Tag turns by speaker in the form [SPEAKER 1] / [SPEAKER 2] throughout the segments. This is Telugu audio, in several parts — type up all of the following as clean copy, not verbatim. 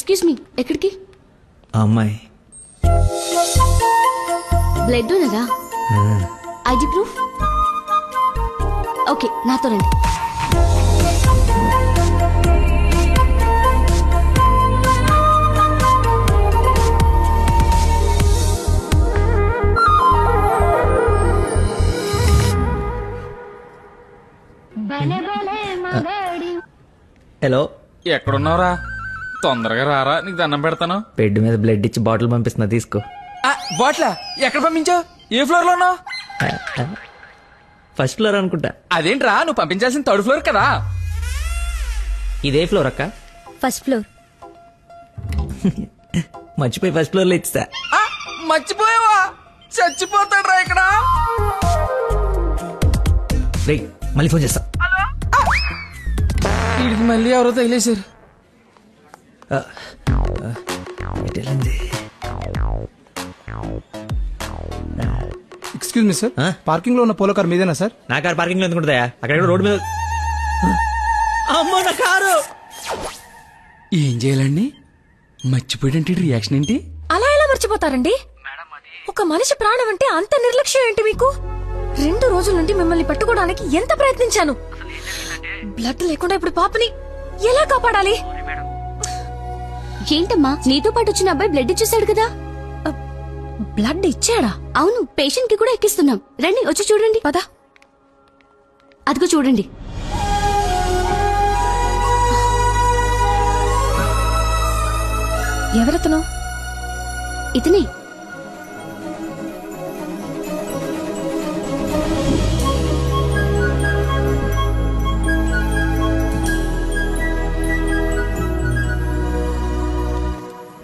[SPEAKER 1] ఎక్స్క్యూజ్ మీ, ఎక్కడికి?
[SPEAKER 2] అమ్మాయి
[SPEAKER 1] బ్లడ్ ఉన్నదా? ID proof? ఓకే, నాతో రండి.
[SPEAKER 2] హలో,
[SPEAKER 3] ఎక్కడున్నావురా? తొందరగా రారా, నీకు దండం పెడతాను.
[SPEAKER 2] బెడ్ మీద బ్లడ్ ఇచ్చి బాటిల్ పంపిస్తున్నా, తీసుకో.
[SPEAKER 3] బాట్లా ఎక్కడ పంపించావు? ఏ ఫ్లోర్ లో ఉన్నావు?
[SPEAKER 2] ఫస్ట్ ఫ్లోర్ అనుకుంటా.
[SPEAKER 3] అదేంట్రా, నువ్వు పంపించాల్సిన థర్డ్ ఫ్లోర్ కదా.
[SPEAKER 2] ఇదే ఫ్లోర్ అక్క?
[SPEAKER 1] First floor.
[SPEAKER 2] మర్చిపోయి ఫస్ట్ ఫ్లోర్ లో ఇచ్చా.
[SPEAKER 3] మర్చిపోయావా? చచ్చిపోతాడ్రా ఇక్కడ.
[SPEAKER 2] మళ్ళీ ఫోన్ చేస్తా.
[SPEAKER 3] వీడికి మళ్ళీ ఎవరో తగిలేశారు.
[SPEAKER 4] ఎక్స్క్యూజ్ మీ సార్, పార్కింగ్ లో ఉన్న పోలో కార్ మీదేనా సార్?
[SPEAKER 2] నా కారు పార్కింగ్ లో ఎందుకుంటుందా? అక్కడ రోడ్డు మీద. అమ్మో నా కారు!
[SPEAKER 3] ఏం చేయాలండి? మర్చిపోయాడంటే రియాక్షన్ ఏంటి?
[SPEAKER 5] అలా ఎలా మర్చిపోతారండి? ఒక మనిషి ప్రాణం అంటే అంత నిర్లక్ష్యం ఏంటి మీకు? 2 రోజుల నుండి మిమ్మల్ని పట్టుకోవడానికి ఎంత ప్రయత్నించాను. బ్లడ్ లేకుండా ఇప్పుడు పాపని ఎలా కాపాడాలి?
[SPEAKER 1] ఏంటమ్మా, నీతో పాటు వచ్చిన అబ్బాయి బ్లడ్ ఇచ్చేసాడు కదా?
[SPEAKER 5] బ్లడ్ ఇచ్చాడా?
[SPEAKER 1] అవును, పేషెంట్ కి కూడా ఎక్కిస్తున్నాం. రండి, వచ్చి చూడండి.
[SPEAKER 5] పద.
[SPEAKER 1] అదిగో చూడండి.
[SPEAKER 5] ఎవరతను?
[SPEAKER 1] ఇతనే.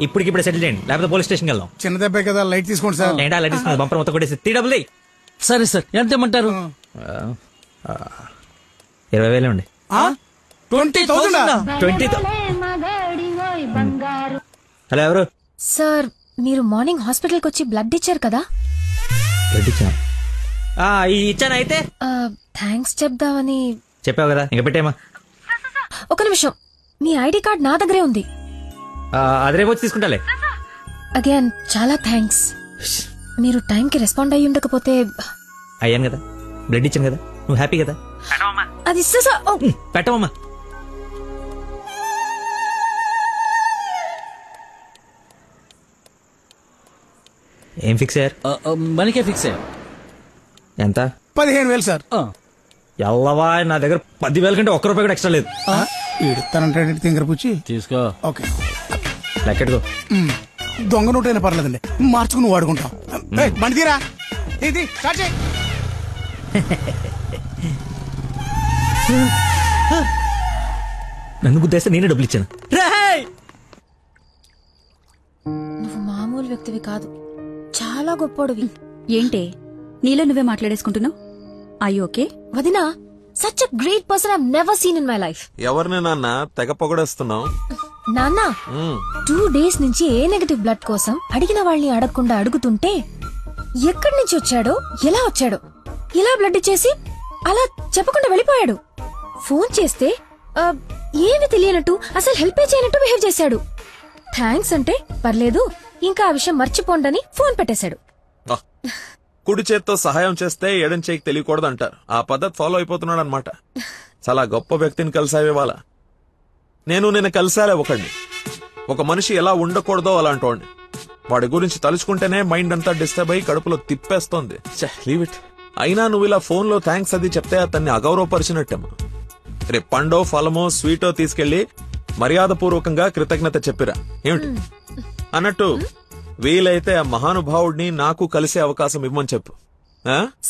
[SPEAKER 2] ఇప్పటికిప్పుడు సెటిల్ చేయండి, లేకపోతే పోలీస్ స్టేషన్కి వెళ్దాం.
[SPEAKER 4] చిన్న దెబ్బే కదా, లైట్ తీసుకోండి సార్.
[SPEAKER 2] ఏంటా లైట్ తీసుకుని బంపర్ మొత్తం కొట్టేసి 3 డబ్బులు.
[SPEAKER 3] సరే సార్, ఎంత ఇమ్మంటారు?
[SPEAKER 2] 20,000 ఉండి.
[SPEAKER 4] 20,000?
[SPEAKER 2] హలో, ఎవరు?
[SPEAKER 5] సార్, మీరు మార్నింగ్ హాస్పిటల్కి వచ్చి బ్లడ్ ఇచ్చారు కదా?
[SPEAKER 2] బ్లడ్ ఇచ్చాను. ఇచ్చాను. అయితే
[SPEAKER 5] థ్యాంక్స్ చెప్దామని.
[SPEAKER 2] చెప్పావు కదా, ఇంకా పెట్టేమా.
[SPEAKER 5] ఒక నిమిషం, మీ ఐడి కార్డ్ నా దగ్గరే ఉంది.
[SPEAKER 2] అది రేపు వచ్చి తీసుకుంటాలే.
[SPEAKER 5] అగైన్ చాలా థ్యాంక్స్. మీరు టైంకి రెస్పాండ్ అయ్యి ఉండకపోతే.
[SPEAKER 2] అయ్యాను కదా, బ్లడ్ ఇచ్చాను కదా, నువ్వు హ్యాపీ కదా.
[SPEAKER 5] అది
[SPEAKER 2] పెట్టవమ్మా. ఏం ఫిక్స్ అయ్యారు?
[SPEAKER 3] మనకే ఫిక్స్ అయ్యారు.
[SPEAKER 2] ఎంత?
[SPEAKER 4] 15,000 సార్.
[SPEAKER 2] ఎల్లవా, నా దగ్గర 10,000 కంటే ₹1 కూడా ఎక్స్ట్రా లేదు.
[SPEAKER 4] తనంటే తింగర పుచ్చి
[SPEAKER 3] తీసుకో.
[SPEAKER 4] ఓకే,
[SPEAKER 2] లెక్కెట్టుకో.
[SPEAKER 4] దొంగ నోటైనా పర్లేదండి, మార్చుకుని వాడుకుంటాం. బండి తీరా, ఇది స్టార్ట్ చేయి.
[SPEAKER 2] నన్ను గుద్దేస్తే నేనే డబ్బులు ఇచ్చాను.
[SPEAKER 5] నువ్వు మామూలు వ్యక్తివి కాదు, చాలా గొప్పోడివి.
[SPEAKER 6] ఏంటే నీలో నువ్వే మాట్లాడేసుకుంటున్నావు? I okay?
[SPEAKER 5] వదినా, such a great person I never seen in my life.
[SPEAKER 7] ఎవరిని నాన్న తెగ పొగడేస్తున్నావు?
[SPEAKER 5] నాన్న, 2 days నుంచి ఏ నెగటివ్ బ్లడ్ కోసం అడిగిన వాళ్ళని అడగకుండా అడుగుతుంటే ఎక్కడి నుంచి వచ్చాడో, ఎలా వచ్చాడో, ఇలా బ్లడ్ ఇచ్చేసి అలా చెప్పకుండా వెళ్ళిపోయాడు. ఫోన్ చేస్తే ఏమి తెలియనట్టు, అసలు హెల్ప్ చేయనట్టు బిహేవ్ చేశాడు. థ్యాంక్స్ అంటే పర్లేదు, ఇంకా ఆ విషయం మర్చిపోండని ఫోన్ పెట్టేశాడు.
[SPEAKER 7] కుడి చేత్తో సహాయం చేస్తే ఎడం చేయికి తెలియకూడదు అంటారు. ఆ పద్ధతి ఫాలో అయిపోతున్నాడు అనమాట. చాలా గొప్ప వ్యక్తిని కలిసావే వాళ్ళ. నేను కలిసాలే ఒకడిని. ఒక మనిషి ఎలా ఉండకూడదో అలాంటి వాడిని. వాడి గురించి తలుచుకుంటేనే మైండ్ అంతా డిస్టర్బ్ అయ్యి కడుపులో తిప్పేస్తోంది. Leave it. అయినా నువ్వు ఇలా ఫోన్ లో థ్యాంక్స్ అది చెప్తే అతన్ని అగౌరవపరిచినట్టేమో. రేపు పండో ఫలమో స్వీటో తీసుకెళ్లి మర్యాదపూర్వకంగా కృతజ్ఞత చెప్పిరా. ఏమిటి అన్నట్టు వీలైతే ఆ మహానుభావుడిని నాకు కలిసే అవకాశం ఇవ్వమని చెప్పు.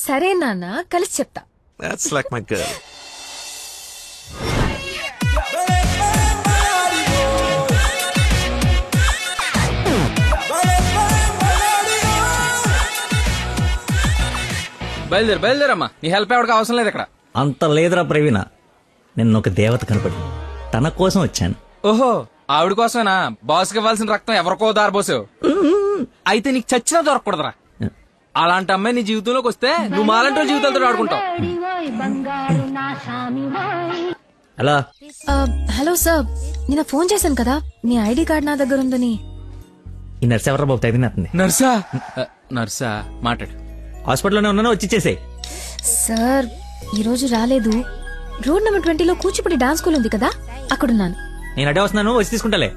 [SPEAKER 5] సరే నాన్న, కలిసి చెప్తా.
[SPEAKER 7] That's like my girl.
[SPEAKER 3] బయలుదేరమ్మా, నీ హెల్ప్ ఎవరికి అవసరం లేదు ఇక్కడ.
[SPEAKER 2] అంత లేదురా ప్రవీణ, నిన్న ఒక దేవత కనపడి తన కోసం వచ్చాను.
[SPEAKER 3] ఓహో, ఆవిడ కోసమేనా? బాస్కి ఇవ్వాల్సిన రక్తం ఎవరికో దారబోసావు. అయితే నీకు చచ్చినా దొరకకూడదురా. అలాంటి అమ్మాయి నీ జీవితంలోకి వస్తే నువ్వు మాలంటి జీవితాలతో ఆడుకుంటావు.
[SPEAKER 2] హలో
[SPEAKER 5] హలో సార్, నిన్న ఫోన్ చేశాను కదా, మీ ఐడి కార్డ్ నా దగ్గర ఉందని.
[SPEAKER 2] ఈ నర్స్ ఎవరా బాబు తగినట్టుంది.
[SPEAKER 3] నర్సా నర్సా మాట్లాడు.
[SPEAKER 2] హాస్పిటల్లోనే ఉన్నాను, వచ్చి ఇచ్చేసేయ్.
[SPEAKER 5] సార్ ఈ రోజు రాలేదు. రోడ్ నెంబర్ 20లో కూచిపూడి డాన్స్ స్కూల్ ఉంది కదా, అక్కడున్నాను.
[SPEAKER 2] నేను అడే వస్తున్నాను, వచ్చి తీసుకుంటాలే.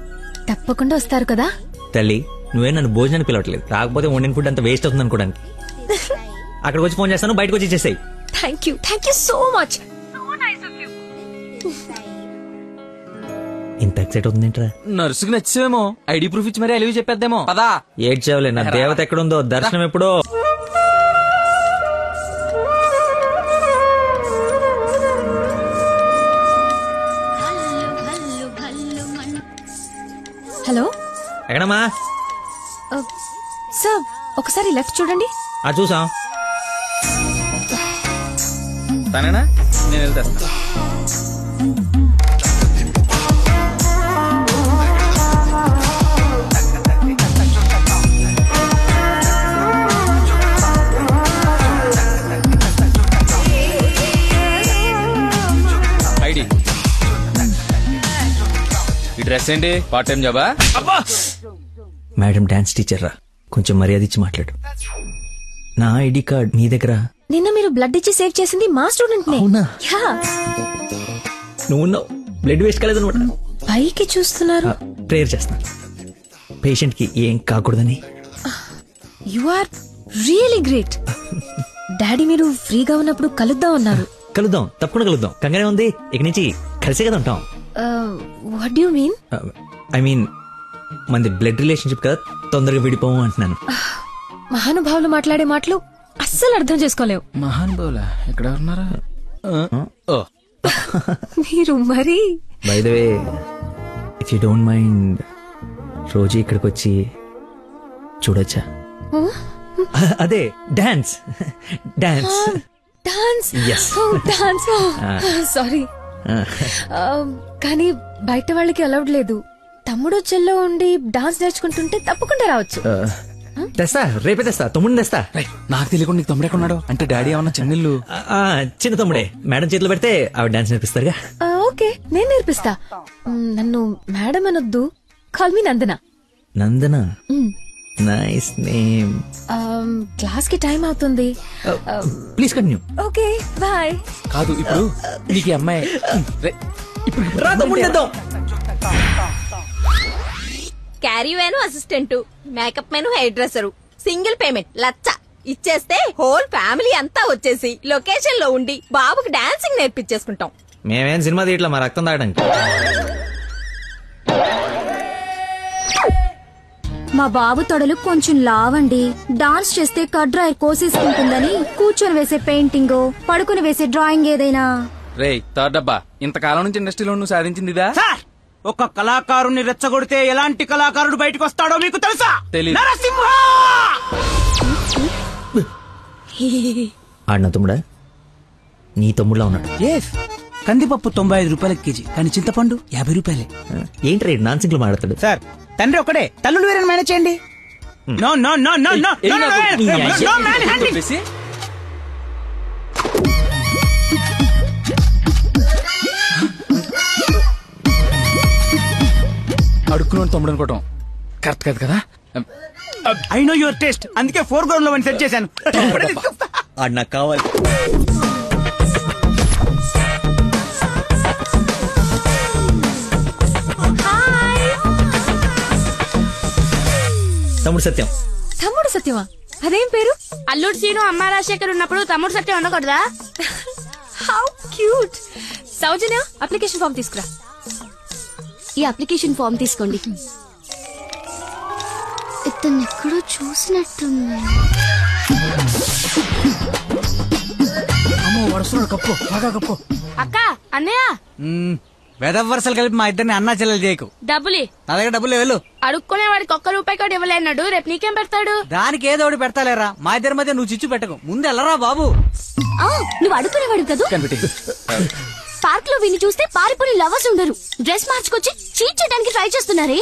[SPEAKER 5] తప్పకుండా వస్తారు కదా.
[SPEAKER 2] తల్లి నువ్వే నన్ను భోజనానికి పిలవట్లేదు, రాకపోతే వండిన ఫుడ్ అంత వేస్ట్ అవుతుంది అనుకోడానికి. అక్కడికి వచ్చి ఫోన్ చేస్తాను, బయటకు వచ్చి ఇచ్చేసాయి.
[SPEAKER 5] Thank you so much.
[SPEAKER 2] ఇంత ఎక్సైట్ అవుతుందేంట్రా?
[SPEAKER 3] నర్సుకి నచ్చేమో, ఐడి ప్రూఫ్ ఇచ్చి మరీ అలివి చెప్పేద్దేమో. పదా
[SPEAKER 2] ఏడ్చావులే, నా దేవత ఎక్కడుందో, దర్శనం ఎప్పుడో.
[SPEAKER 5] హలో
[SPEAKER 2] ఎక్కడమ్మా?
[SPEAKER 5] సార్ ఒకసారి లెఫ్ట్ చూడండి.
[SPEAKER 2] చూసాం.
[SPEAKER 3] తనేనా? నేను వెళ్తా. ఐడి ఈ డ్రెస్ ఏంటి? పార్ట్ టైం జాబా?
[SPEAKER 2] మేడం డాన్స్ టీచర్ రా, కొంచెం మర్యాద ఇచ్చి మాట్లాడు. నా ఐడి కార్డ్ మీ దగ్గర.
[SPEAKER 5] నిన్న మీరు బ్లడ్ ఇచ్చి సేవ్ చేసింది మా స్టూడెంట్ నే.
[SPEAKER 2] అవునా?
[SPEAKER 5] యా.
[SPEAKER 2] నువ్వు బ్లడ్ వేస్ట్ కాలేదనమాట.
[SPEAKER 5] పైకి చూస్తున్నారు.
[SPEAKER 2] ప్రేయర్ చేస్తా, పేషెంట్ కి ఏం కాకూడదని.
[SPEAKER 5] You are really great. Daddy మీరు ఫ్రీగా ఉన్నప్పుడు కలుద్దాం అన్నారు.
[SPEAKER 2] కలుద్దాం, తప్పకుండా కలుద్దాం. కంగానే ఉంది, ఇక నుంచి కలిసే కదా ఉంటాం.
[SPEAKER 5] What do you mean?
[SPEAKER 2] I mean మనది బ్లడ్ రిలేషన్షిప్ కదా, తొందరగా విడిపోము అంటున్నాను.
[SPEAKER 5] మహానుభావులు మాట్లాడే మాటలు అస్సలు అర్థం చేసుకోలేవు.
[SPEAKER 3] మహానుభావులా? ఎక్కడ ఉన్నారా?
[SPEAKER 5] మీరు మరి.
[SPEAKER 2] By the way, if you don't mind, రోజు ఇక్కడికి వచ్చి చూడొచ్చా? అదే dance. Dance
[SPEAKER 5] dance.
[SPEAKER 2] Yes.
[SPEAKER 5] Dance. Sorry, కానీ బయట వాళ్ళకి అలౌడ్ లేదు. తమ్ముడు చెల్లో ఉండి డాన్స్ నేర్చుకుంటుంటే తప్పకుండా రావచ్చు.
[SPEAKER 2] తెస్తా, రేపే తెస్తా, తమ్ముడిని తెస్తా.
[SPEAKER 3] నాకు తెలియకుండా నీకు తమ్ముడు ఎక్కడున్నాడు? అంటే డాడీ ఏమన్నా చెన్నెళ్ళు?
[SPEAKER 2] చిన్న తమ్ముడే, మేడం చేతిలో పెడితే ఆవిడ డాన్స్ నేర్పిస్తారుగా.
[SPEAKER 5] ఓకే, నేను నేర్పిస్తా. నన్ను మేడం అనొద్దు, call me Nandana.
[SPEAKER 2] Nandana, nice name.
[SPEAKER 5] Class కి టైం అవుతుంది.
[SPEAKER 2] Please continue.
[SPEAKER 5] Okay bye.
[SPEAKER 3] కాదు, ఇప్పుడు నీకు ఈ అమ్మాయి
[SPEAKER 8] caravan assistant, makeup man hair dresser, single payment 1,00,000 ఇచ్చేస్తే హోల్ ఫ్యామిలీ అంతా వచ్చేసి లొకేషన్ లో ఉండి బాబుకి డాన్సింగ్ నేర్పించేసుకుంటాం.
[SPEAKER 2] మేమేం సినిమా తీయట్లా, మా రక్తం తాగడానికి.
[SPEAKER 1] మా బాబు తొడలు కొంచెం లావండి. డాన్స్ చేస్తే కడ్రాయర్ కోసేసుకుంటుందని కూర్చొని వేసే పెయింటింగ్, పడుకుని వేసే డ్రాయింగ్ ఏదైనా.
[SPEAKER 3] రేయ్ థర్డ్ డబ్బా, ఇంతకాలం నుంచి ఇండస్ట్రీలో నువ్వు సాధించింది ఇదా?
[SPEAKER 4] ఒక కళాకారుని రెచ్చగొడితే ఎలాంటి కళాకారుడు బయటకు వస్తాడో మీకు తెలుసా?
[SPEAKER 3] తెలీదు.
[SPEAKER 4] నరసింహ!
[SPEAKER 2] ఆడిన తమ్ముడా? నీ తమ్ముడులా ఉన్నాడు.
[SPEAKER 4] కందిపప్పు 95 రూపాయల కేజీ, కానీ చింతపండు 50 రూపాయలే.
[SPEAKER 2] ఏంటి రేట్ నాన్ సింగ్ లో మాట్లాడతాడు?
[SPEAKER 4] సార్, తండ్రి ఒకడే, తల్లులు వేరే మేనేజ్ చేయండి. No no no no no no no man handling.
[SPEAKER 3] అడుక్కున్నాడు తమ్ముడు అనుకోవటం కరెక్ట్ కాదు కదా.
[SPEAKER 4] ఐ నో యువర్ టేస్ట్, అందుకే 4 గ్రౌండ్ లో సెట్ చేశాను.
[SPEAKER 2] ఆడు నాకు కావాలి. తమ్ముడు సత్యం.
[SPEAKER 5] తమ్ముడు సత్యమా? అదేం పేరు?
[SPEAKER 8] అల్లుడు సీను అమ్మ రాజశేఖర్ ఉన్నప్పుడు తమ్ముడు సత్యం ఉండకూడదా?
[SPEAKER 5] How cute. Soujanya, application form తీసుకురా.
[SPEAKER 1] ఈ అప్లికేషన్ ఫామ్ తీసుకోండి. ఇతను ఎక్కడో చూసినట్టుంది.
[SPEAKER 4] అమ్మో, వరుసలో కప్పు, బాగా కప్పు.
[SPEAKER 8] అక్క, అన్నయ్య,
[SPEAKER 4] వేదవ వరుసలు కలిపి మా ఇద్దరిని అన్నా చెల్లెలు చేయకు.
[SPEAKER 8] డబ్బులి
[SPEAKER 4] నా దగ్గర డబ్బులు వెళ్ళు.
[SPEAKER 8] అడుక్కునే వాడికి ₹1 కూడా ఇవ్వలేన్నాడు. రేపు నీకేం పెడతాడు?
[SPEAKER 4] దానికి ఏదో ఒకటి పెడతాలేరా, మా ఇద్దరి మధ్య నువ్వు చిచ్చు పెట్టకు. ముందు వెళ్ళరా బాబు.
[SPEAKER 1] నువ్వు అడుగునేవాడు కదా. పార్క్ లో విని చూస్తే పారిపోయి లవర్స్ ఉండరు. డ్రెస్ మార్చుకొచ్చి చీట్ చేయడానికి ట్రై చేస్తున్నారే.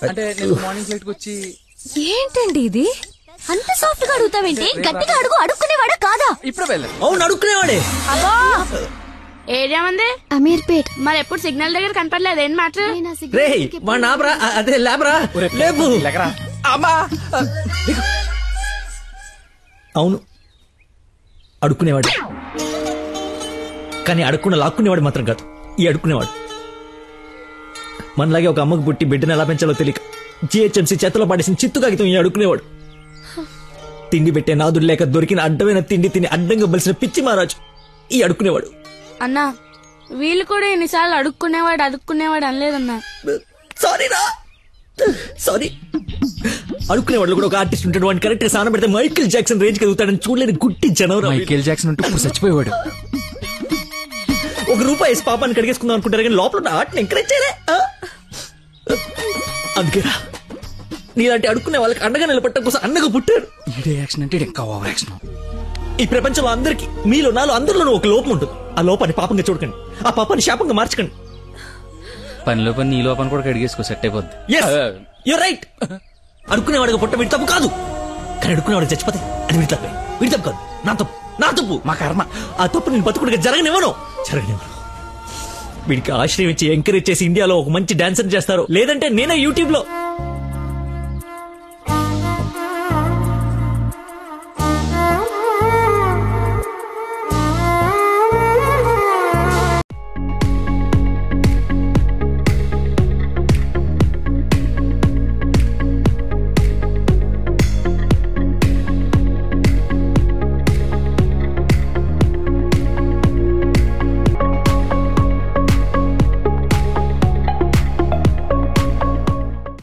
[SPEAKER 3] అంటే నేను మార్నింగ్ ఫ్లైట్ వచ్చి.
[SPEAKER 5] ఏంటండి ఇది?
[SPEAKER 1] అంత సాఫ్ట్ గా అడుగుతావేంటి? గట్టిగా అడుగు. అడుక్కునేవాడా కాదా?
[SPEAKER 3] ఇప్పుడు వెళ్ళాను.
[SPEAKER 2] అవును, అడుక్కునేవాడే.
[SPEAKER 8] అబ్బా,
[SPEAKER 9] ఏరియా మంది
[SPEAKER 1] అమీర్పేట్.
[SPEAKER 9] మరి ఎప్పుడు సిగ్నల్ దగ్గర కనపడలేదు ఏం మాట
[SPEAKER 2] రే మా నాబ్రా అదే లేబరా లేపు.
[SPEAKER 3] అమ్మా
[SPEAKER 2] అవును అడుక్కునేవాడు, కానీ అడుక్కున్న లాక్కునేవాడు మాత్రం కాదు ఈ అడుక్కునేవాడు. మనలాగే ఒక అమ్మకు పుట్టి బిడ్డను ఎలా పెంచాలో తెలియక జిహెచ్ఎంసీ చేతిలో పడేసిన చిత్తు కాగితం ఈ అడుక్కునేవాడు. తిండి పెట్టే నాదుడు లేక దొరికిన అడ్డమైన తిండి తిని అడ్డంగా బలిసిన పిచ్చి మహారాజు ఈ అడుక్కునేవాడు.
[SPEAKER 9] అన్నా వీళ్ళు కూడా ఎన్నిసార్లు అడుక్కునేవాడు అనలేదన్నా.
[SPEAKER 2] సారీ అడుక్కునేవాడు కూడా ఒక ఆర్టిస్ట్ ఉంటాడు, వాడిని కరెక్ట్ సాన పెడితే మైకేల్ జాక్సన్ రేంజ్ ఎదుగుతాడని చూడలేని గుట్టి జనవరం.
[SPEAKER 3] మైకేల్ జాక్సన్ ఉంటూ ఇప్పుడు చచ్చిపోయేవాడు.
[SPEAKER 2] ₹1 వేసి పాపాన్ని కడిగేసుకుందాం అనుకుంటారు కానీ లోపల ఉన్న ఆర్ట్ని ఎంకరేజ్ చేయలే. అందుకేరా నీలాంటి అడుక్కునే వాళ్ళకి అండగా నిలబట్టడం కోసం అన్నగా పుట్టారు.
[SPEAKER 3] యాక్షన్ అంటే ఇంకా ఓవర్ యాక్షన్.
[SPEAKER 2] ఈ ప్రపంచంలో అందరికి మీలో నాలో అందరిలోనూ ఒక లోపం ఉంటుంది. ఆ లోపాన్ని పాపంగా చూడకండి, ఆ పాపాన్ని శాపంగా మార్చకండి.
[SPEAKER 3] పనిలో పని నీ లోపల కూడా కడిగేసుకో సెట్ అయిపోద్ది.
[SPEAKER 2] రైట్. అడుక్కునేవాడిగా పుట్ట వీడి తప్పు కాదు, కానీ అడుక్కునేవాడికి చచ్చిపోతే అది వీడి తప్పే. వీడి తప్పు కాదు, నా తప్పు
[SPEAKER 3] మా కర్మ.
[SPEAKER 2] ఆ తప్పు నేను బతుకుడిగా జరగనివ్వను. వీడికి ఆశ్రయం ఇచ్చి ఎంకరేజ్ చేసి ఇండియాలో ఒక మంచి డాన్సర్ చేస్తారు, లేదంటే నేనే యూట్యూబ్ లో